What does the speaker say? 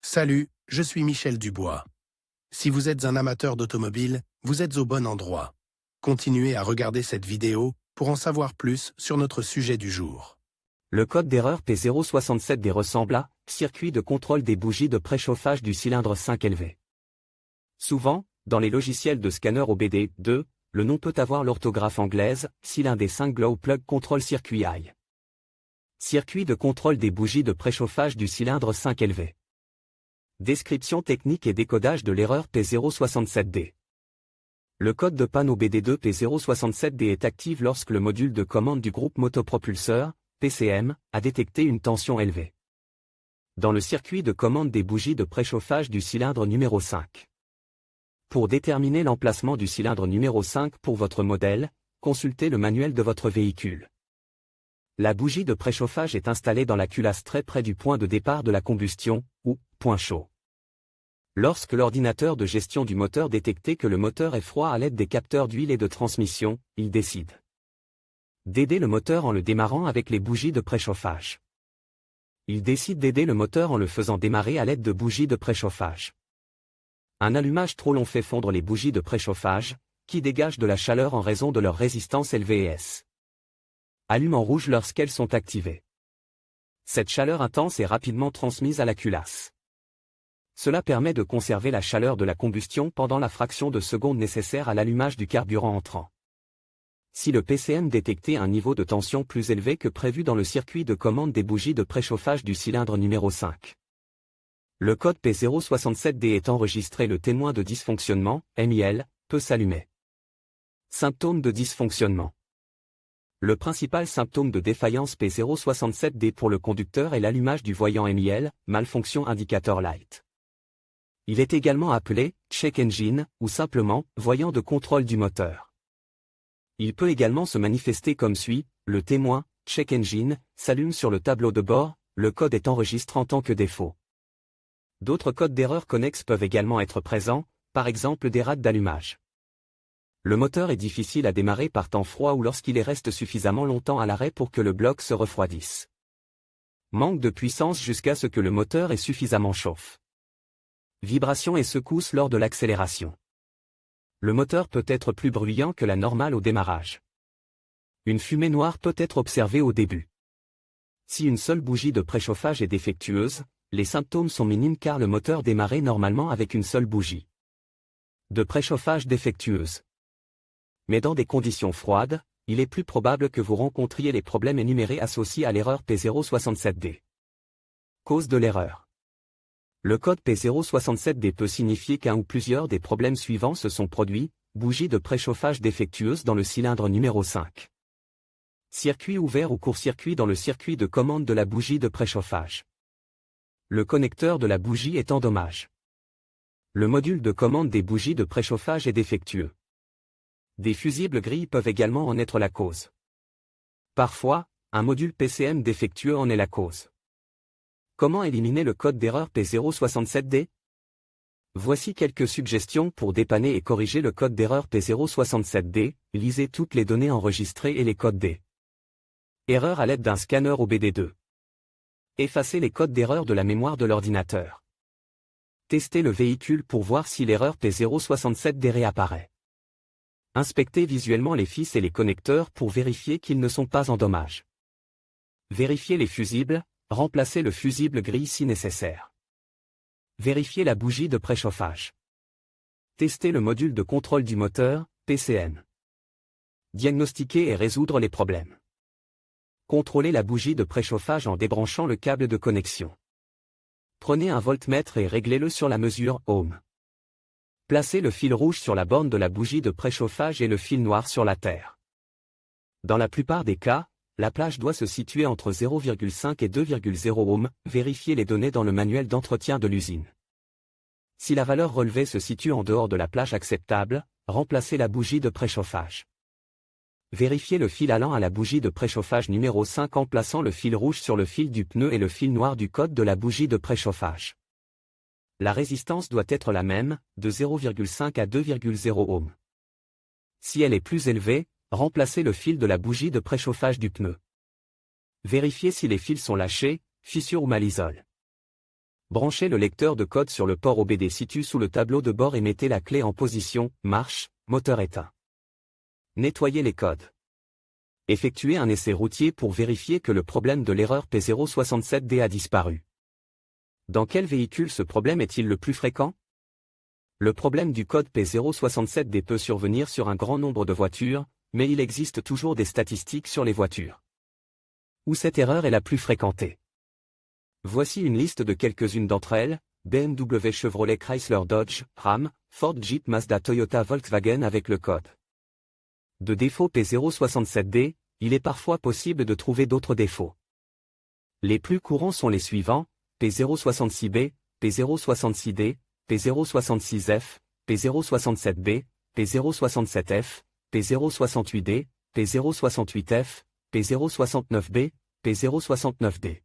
Salut, je suis Michel Dubois. Si vous êtes un amateur d'automobile, vous êtes au bon endroit. Continuez à regarder cette vidéo pour en savoir plus sur notre sujet du jour. Le code d'erreur P067D ressemble à circuit de contrôle des bougies de préchauffage du cylindre 5LV. Souvent, dans les logiciels de scanner OBD2, le nom peut avoir l'orthographe anglaise, cylindre 5 Glow Plug Control Circuit I. Circuit de contrôle des bougies de préchauffage du cylindre 5LV. Description technique et décodage de l'erreur P067D. Le code de panne OBD2 P067D est actif lorsque le module de commande du groupe motopropulseur, PCM, a détecté une tension élevée dans le circuit de commande des bougies de préchauffage du cylindre numéro 5. Pour déterminer l'emplacement du cylindre numéro 5 pour votre modèle, consultez le manuel de votre véhicule. La bougie de préchauffage est installée dans la culasse très près du point de départ de la combustion, ou point chaud. Lorsque l'ordinateur de gestion du moteur détecte que le moteur est froid à l'aide des capteurs d'huile et de transmission, il décide d'aider le moteur en le démarrant avec les bougies de préchauffage. Il décide d'aider le moteur en le faisant démarrer à l'aide de bougies de préchauffage. Un allumage trop long fait fondre les bougies de préchauffage, qui dégagent de la chaleur en raison de leur résistance LVS. Allume en rouge lorsqu'elles sont activées. Cette chaleur intense est rapidement transmise à la culasse. Cela permet de conserver la chaleur de la combustion pendant la fraction de seconde nécessaire à l'allumage du carburant entrant. Si le PCM détectait un niveau de tension plus élevé que prévu dans le circuit de commande des bougies de préchauffage du cylindre numéro 5. Le code P067D est enregistré, le témoin de dysfonctionnement, MIL, peut s'allumer. Symptômes de dysfonctionnement. Le principal symptôme de défaillance P067D pour le conducteur est l'allumage du voyant MIL, malfonction indicator light. Il est également appelé check engine ou simplement voyant de contrôle du moteur. Il peut également se manifester comme suit: le témoin check engine s'allume sur le tableau de bord, le code est enregistré en tant que défaut. D'autres codes d'erreur connexes peuvent également être présents, par exemple des rades d'allumage. Le moteur est difficile à démarrer par temps froid ou lorsqu'il reste suffisamment longtemps à l'arrêt pour que le bloc se refroidisse. Manque de puissance jusqu'à ce que le moteur ait suffisamment chauffe. Vibrations et secousses lors de l'accélération. Le moteur peut être plus bruyant que la normale au démarrage. Une fumée noire peut être observée au début. Si une seule bougie de préchauffage est défectueuse, les symptômes sont minimes car le moteur démarrait normalement avec une seule bougie de préchauffage défectueuse. Mais dans des conditions froides, il est plus probable que vous rencontriez les problèmes énumérés associés à l'erreur P067D. Cause de l'erreur. Le code P067D peut signifier qu'un ou plusieurs des problèmes suivants se sont produits: bougie de préchauffage défectueuse dans le cylindre numéro 5. Circuit ouvert ou court-circuit dans le circuit de commande de la bougie de préchauffage. Le connecteur de la bougie est en dommage. Le module de commande des bougies de préchauffage est défectueux. Des fusibles gris peuvent également en être la cause. Parfois, un module PCM défectueux en est la cause. Comment éliminer le code d'erreur P067D? Voici quelques suggestions pour dépanner et corriger le code d'erreur P067D. Lisez toutes les données enregistrées et les codes D. Erreur à l'aide d'un scanner OBD2. Effacez les codes d'erreur de la mémoire de l'ordinateur. Testez le véhicule pour voir si l'erreur P067D réapparaît. Inspectez visuellement les fils et les connecteurs pour vérifier qu'ils ne sont pas en dommage. Vérifiez les fusibles, remplacez le fusible gris si nécessaire. Vérifiez la bougie de préchauffage. Testez le module de contrôle du moteur, PCM. Diagnostiquer et résoudre les problèmes. Contrôlez la bougie de préchauffage en débranchant le câble de connexion. Prenez un voltmètre et réglez-le sur la mesure ohm. Placez le fil rouge sur la borne de la bougie de préchauffage et le fil noir sur la terre. Dans la plupart des cas, la plage doit se situer entre 0,5 et 2,0 ohm. Vérifiez les données dans le manuel d'entretien de l'usine. Si la valeur relevée se situe en dehors de la plage acceptable, remplacez la bougie de préchauffage. Vérifiez le fil allant à la bougie de préchauffage numéro 5 en plaçant le fil rouge sur le fil du pneu et le fil noir du code de la bougie de préchauffage. La résistance doit être la même, de 0,5 à 2,0 ohm. Si elle est plus élevée, remplacez le fil de la bougie de préchauffage du pneu. Vérifiez si les fils sont lâchés, fissures ou mal isolés. Branchez le lecteur de code sur le port OBD situé sous le tableau de bord et mettez la clé en position « Marche », moteur éteint. Nettoyez les codes. Effectuez un essai routier pour vérifier que le problème de l'erreur P067D a disparu. Dans quel véhicule ce problème est-il le plus fréquent? Le problème du code P067D peut survenir sur un grand nombre de voitures, mais il existe toujours des statistiques sur les voitures où cette erreur est la plus fréquentée. Voici une liste de quelques-unes d'entre elles: BMW, Chevrolet, Chrysler, Dodge, Ram, Ford, Jeep, Mazda, Toyota, Volkswagen avec le code de défaut P067D, il est parfois possible de trouver d'autres défauts. Les plus courants sont les suivants: P066B, P066D, P066F, P067B, P067F, P068D, P068F, P069B, P069D.